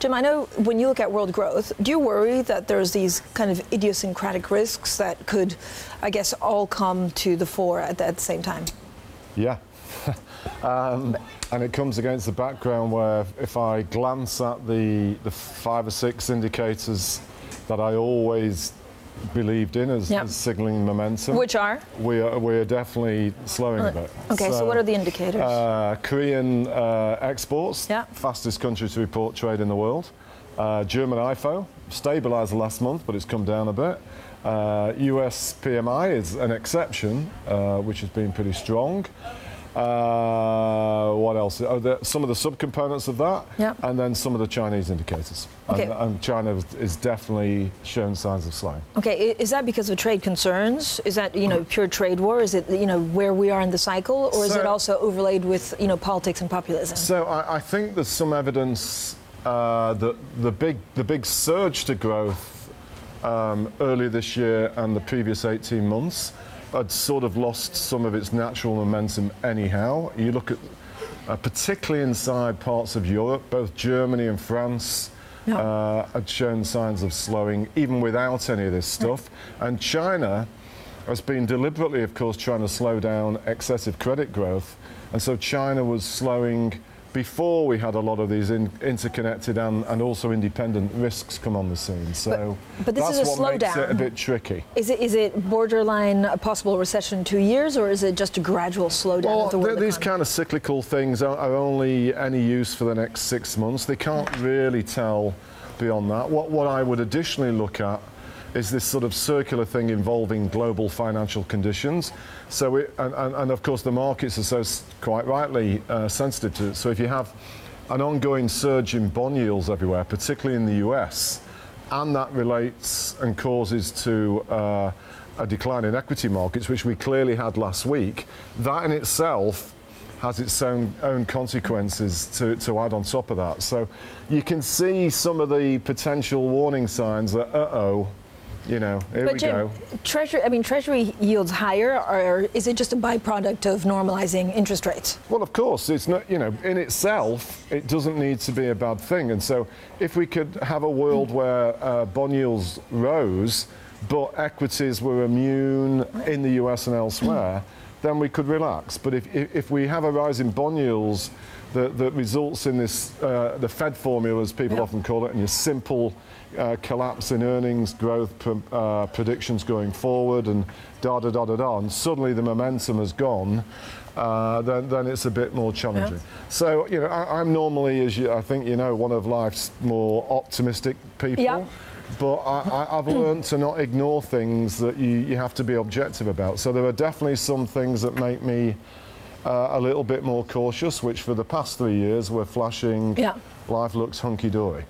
Jim, I know when you look at world growth, do you worry that there's these kind of idiosyncratic risks that could, I guess, all come to the fore at the same time? Yeah. And it comes against the background where if I glance at the 5 or 6 indicators that I always believed in as signaling momentum. Which are? We are definitely slowing a bit. Okay, so what are the indicators? Korean exports, fastest country to report trade in the world. German IFO, stabilised last month, but it's come down a bit. US PMI is an exception, which has been pretty strong. What else? Some of the subcomponents of that, and then some of the Chinese indicators. Okay. And China is definitely showing signs of slowing. Okay, is that because of trade concerns? Is that, pure trade war? Is it, where we are in the cycle? Or is it also overlaid with, politics and populism? So I think there's some evidence that the big surge to growth earlier this year and the previous 18 months had sort of lost some of its natural momentum anyhow. You look at, particularly inside parts of Europe, both Germany and France had shown signs of slowing, even without any of this stuff. And China has been deliberately, of course, trying to slow down excessive credit growth. And so China was slowing before we had a lot of these interconnected and also independent risks come on the scene. So but this that's is a what slowdown. makes it a bit tricky. Is it borderline a possible recession in 2 years, or is it just a gradual slowdown of the world these economy? kind of cyclical things are only any use for the next 6 months. They can't really tell beyond that. What I would additionally look at is this sort of circular thing involving global financial conditions. So, and of course the markets are so quite rightly sensitive to it. So if you have an ongoing surge in bond yields everywhere, particularly in the US, and that relates and causes to a decline in equity markets, which we clearly had last week, that in itself has its own consequences to add on top of that. So you can see some of the potential warning signs that, here we go. Treasury yields higher, or is it just a byproduct of normalizing interest rates? Well, of course, it's not, in itself, it doesn't need to be a bad thing. And so if we could have a world where bond yields rose, but equities were immune in the US and elsewhere, then we could relax. But if we have a rise in bond yields that results in this, the Fed formula, as people often call it, and your simple collapse in earnings growth predictions going forward, and and suddenly the momentum has gone, then it's a bit more challenging. So, I'm normally, as I think one of life's more optimistic people. But I've learned to not ignore things that you have to be objective about. So there are definitely some things that make me a little bit more cautious, which for the past 3 years we're flashing, life looks hunky-dory.